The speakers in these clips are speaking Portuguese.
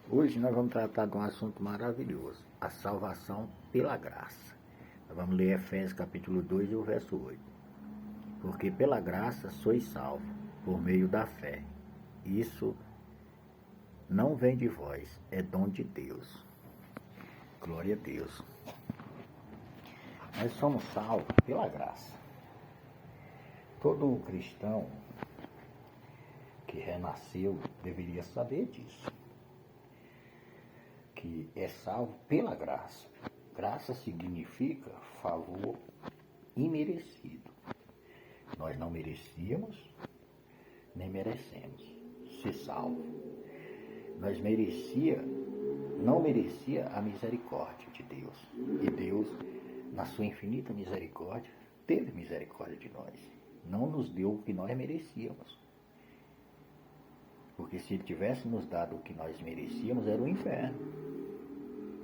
Hoje nós vamos tratar de um assunto maravilhoso, a salvação pela graça. Nós vamos ler Efésios capítulo 2 e o verso 8. Porque pela graça sois salvos, por meio da fé. Isso não vem de vós, é dom de Deus. Glória a Deus. Nós somos salvos pela graça. Todo cristão que renasceu deveria saber disso. Que é salvo pela graça. Graça significa favor imerecido. Nós não merecíamos, nem merecemos ser salvo. Nós não merecia a misericórdia de Deus. E Deus, na sua infinita misericórdia, teve misericórdia de nós. Não nos deu o que nós merecíamos. Porque se Ele tivesse nos dado o que nós merecíamos, era o inferno.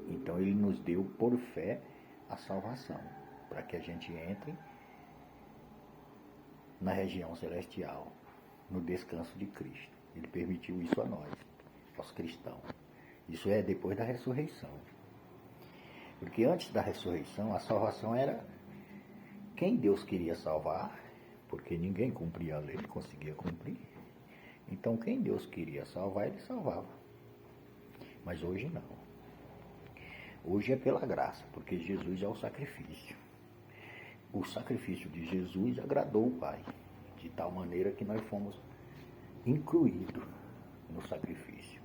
Então Ele nos deu por fé a salvação, para que a gente entre na região celestial, no descanso de Cristo. Ele permitiu isso a nós, aos cristãos. Isso é depois da ressurreição. Porque antes da ressurreição, a salvação era quem Deus queria salvar, porque ninguém cumpria a lei, ele conseguia cumprir. Então quem Deus queria salvar, Ele salvava. Mas hoje não. Hoje é pela graça, porque Jesus é o sacrifício. O sacrifício de Jesus agradou o Pai, de tal maneira que nós fomos incluídos no sacrifício.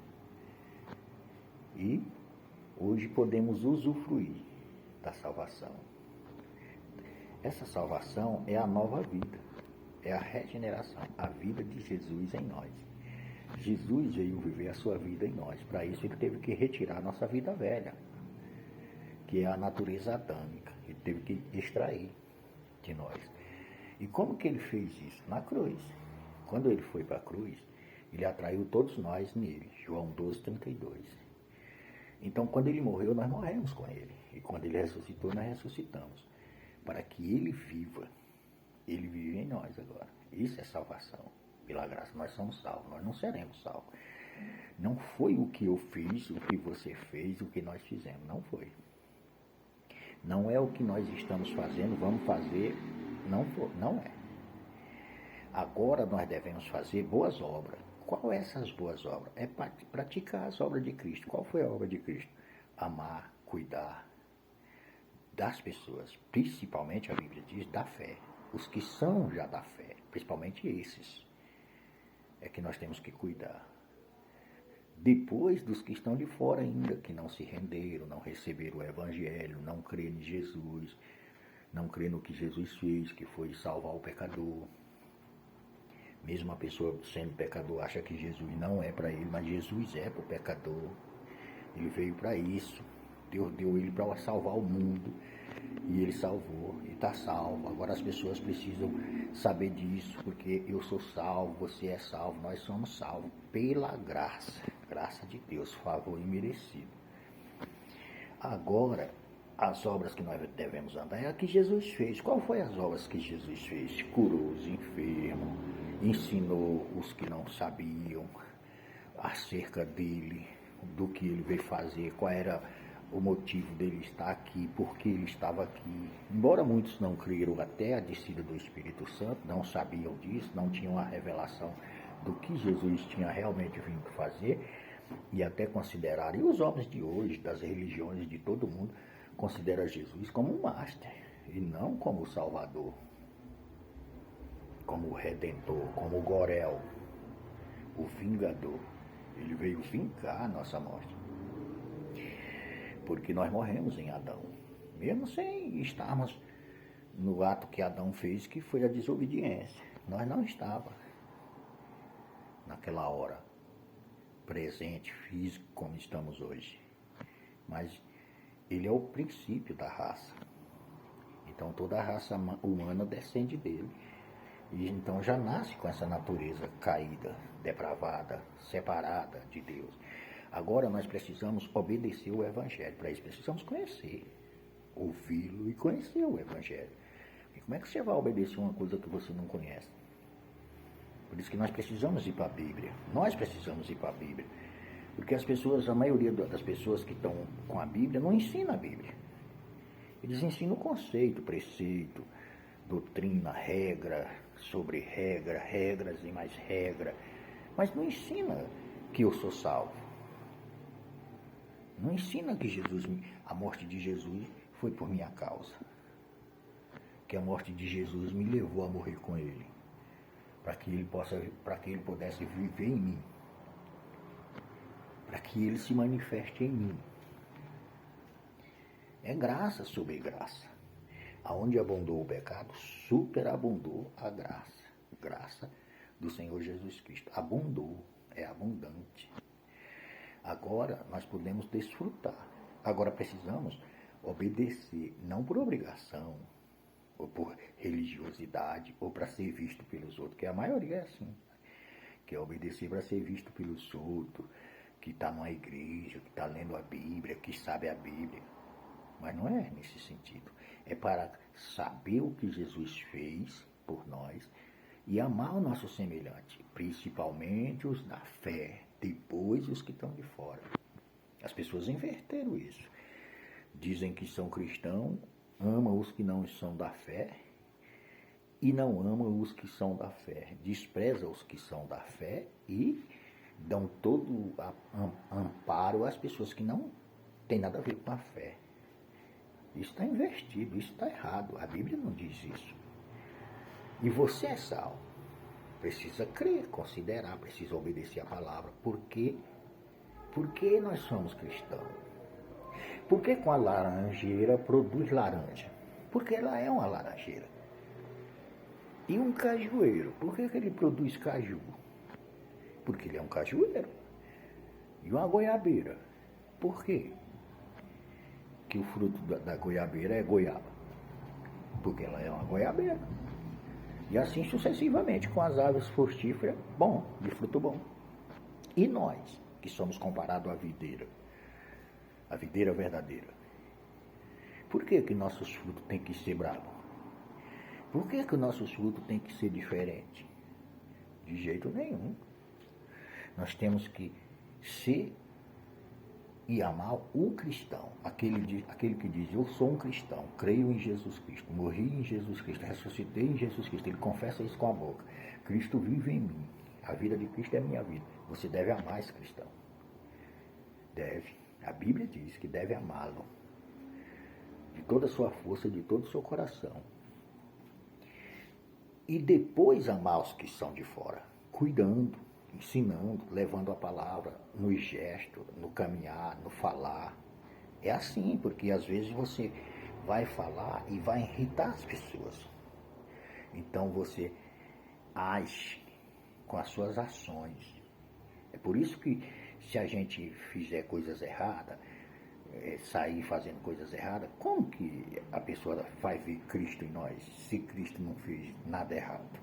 E hoje podemos usufruir da salvação. Essa salvação é a nova vida, é a regeneração, a vida de Jesus em nós. Jesus veio viver a sua vida em nós. Para isso Ele teve que retirar a nossa vida velha, que é a natureza adâmica. Ele teve que extrair de nós. E como que Ele fez isso? Na cruz. Quando Ele foi para a cruz, Ele atraiu todos nós nele. João 12:32. Então, quando Ele morreu, nós morremos com Ele. E quando Ele ressuscitou, nós ressuscitamos. Para que Ele viva. Ele vive em nós agora. Isso é salvação. Pela graça, nós somos salvos. Nós não seremos salvos. Não foi o que eu fiz, o que você fez, o que nós fizemos. Não foi. Não é o que nós estamos fazendo, vamos fazer. Não é. Agora nós devemos fazer boas obras. Qual é essas boas obras? É praticar as obras de Cristo. Qual foi a obra de Cristo? Amar, cuidar das pessoas. Principalmente, a Bíblia diz, da fé. Os que são já da fé, principalmente esses, é que nós temos que cuidar. Depois dos que estão de fora ainda, que não se renderam, não receberam o Evangelho, não creem em Jesus, não creem no que Jesus fez, que foi salvar o pecador. Mesmo a pessoa sendo pecador acha que Jesus não é para ele, mas Jesus é para o pecador. Ele veio para isso. Deus deu ele para salvar o mundo. E ele salvou, e está salvo. Agora as pessoas precisam saber disso, porque eu sou salvo, você é salvo, nós somos salvos pela graça. Graça de Deus, favor imerecido. Agora, as obras que nós devemos andar é a que Jesus fez. Qual foi as obras que Jesus fez? Curou os enfermos, ensinou os que não sabiam acerca dele, do que ele veio fazer, qual era o motivo dele estar aqui, por que ele estava aqui. Embora muitos não creram até a descida do Espírito Santo, não sabiam disso, não tinham a revelação do que Jesus tinha realmente vindo fazer, e até consideraram, e os homens de hoje, das religiões de todo mundo, consideram Jesus como um master, e não como o Salvador, como o Redentor, como o Gorel, o Vingador. Ele veio vingar a nossa morte. Porque nós morremos em Adão, mesmo sem estarmos no ato que Adão fez, que foi a desobediência. Nós não estávamos naquela hora presente, físico, como estamos hoje. Mas ele é o princípio da raça. Então toda a raça humana descende dele. E então já nasce com essa natureza caída, depravada, separada de Deus. Agora nós precisamos obedecer o Evangelho. Para isso precisamos conhecer, ouvi-lo e conhecer o Evangelho. E como é que você vai obedecer uma coisa que você não conhece? Por isso que nós precisamos ir para a Bíblia. Nós precisamos ir para a Bíblia. Porque as pessoas, a maioria das pessoas que estão com a Bíblia, não ensina a Bíblia. Eles ensinam conceito, preceito, doutrina, regra, sobre regra, regras e mais regra. Mas não ensina que eu sou salvo. Não ensina que a morte de Jesus foi por minha causa. Que a morte de Jesus me levou a morrer com Ele. Para que Ele pudesse viver em mim. Para que Ele se manifeste em mim. É graça sobre graça. Aonde abundou o pecado, superabundou a graça. Graça do Senhor Jesus Cristo. Abundou, é abundante. Agora nós podemos desfrutar. Agora precisamos obedecer, não por obrigação, ou por religiosidade, ou para ser visto pelos outros, que a maioria é assim. Que é obedecer para ser visto pelos outros, que está numa igreja, que está lendo a Bíblia, que sabe a Bíblia. Mas não é nesse sentido. É para saber o que Jesus fez por nós e amar o nosso semelhante, principalmente os da fé, depois os que estão de fora. As pessoas inverteram isso. Dizem que são cristãos, amam os que não são da fé e não amam os que são da fé. Desprezam os que são da fé e dão todo amparo às pessoas que não têm nada a ver com a fé. Isso está invertido, isso está errado. A Bíblia não diz isso. E você é salvo. Precisa crer, considerar, precisa obedecer a palavra. Por quê? Porque nós somos cristãos. Por que com a laranjeira produz laranja? Porque ela é uma laranjeira. E um cajueiro, por que ele produz caju? Porque ele é um cajueiro. E uma goiabeira, por quê? Que o fruto da goiabeira é goiaba? Porque ela é uma goiabeira. E assim sucessivamente com as aves frutíferas, de fruto bom. E nós, que somos comparados à videira, a videira verdadeira. Por que nossos frutos têm que ser bravos? Por que nossos frutos têm que ser diferentes? De jeito nenhum. Nós temos que ser e amar o cristão, aquele que diz, eu sou um cristão, creio em Jesus Cristo, morri em Jesus Cristo, ressuscitei em Jesus Cristo, ele confessa isso com a boca, Cristo vive em mim, a vida de Cristo é a minha vida. Você deve amar esse cristão. Deve. A Bíblia diz que deve amá-lo de toda a sua força, de todo o seu coração. E depois amar os que são de fora, cuidando, ensinando, levando a palavra no gesto, no caminhar, no falar. É assim, porque às vezes você vai falar e vai irritar as pessoas. Então você age com as suas ações. É por isso que se a gente fizer coisas erradas, sair fazendo coisas erradas, como que a pessoa vai ver Cristo em nós, se Cristo não fez nada errado?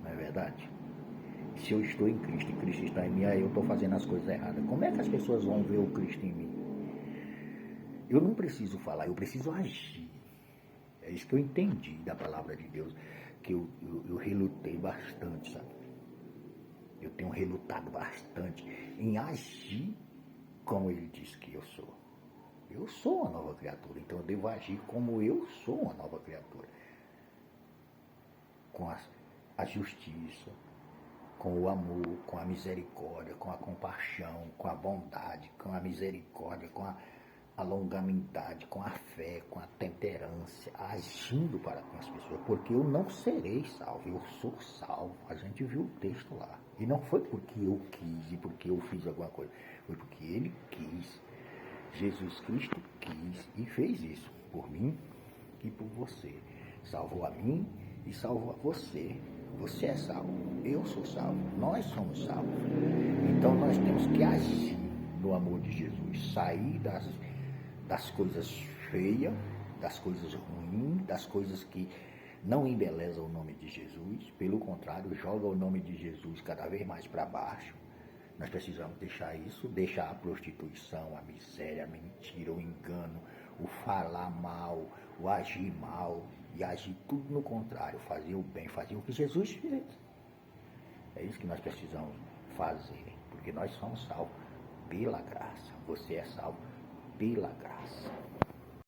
Não é verdade? Se eu estou em Cristo e Cristo está em mim, aí eu estou fazendo as coisas erradas. Como é que as pessoas vão ver o Cristo em mim? Eu não preciso falar, eu preciso agir. É isso que eu entendi da palavra de Deus, que eu relutei bastante, sabe? Eu tenho relutado bastante em agir como Ele diz que eu sou. Eu sou uma nova criatura, então eu devo agir como eu sou uma nova criatura. Com a justiça, com o amor, com a misericórdia, com a compaixão, com a bondade, com a misericórdia, com a longanimidade, com a fé, com a temperança, agindo para com as pessoas, porque eu não serei salvo, eu sou salvo. A gente viu o texto lá. E não foi porque eu quis e porque eu fiz alguma coisa, foi porque Ele quis. Jesus Cristo quis e fez isso por mim e por você. Salvou a mim e salvou a você. Você é salvo, eu sou salvo, nós somos salvos. Então nós temos que agir no amor de Jesus, sair das coisas feias, das coisas ruins, das coisas que não embelezam o nome de Jesus, pelo contrário, joga o nome de Jesus cada vez mais para baixo. Nós precisamos deixar isso, deixar a prostituição, a miséria, a mentira, o engano, o falar mal, o agir mal, e agir tudo no contrário, fazer o bem, fazer o que Jesus fez. É isso que nós precisamos fazer. porque nós somos salvos pela graça. Você é salvo pela graça.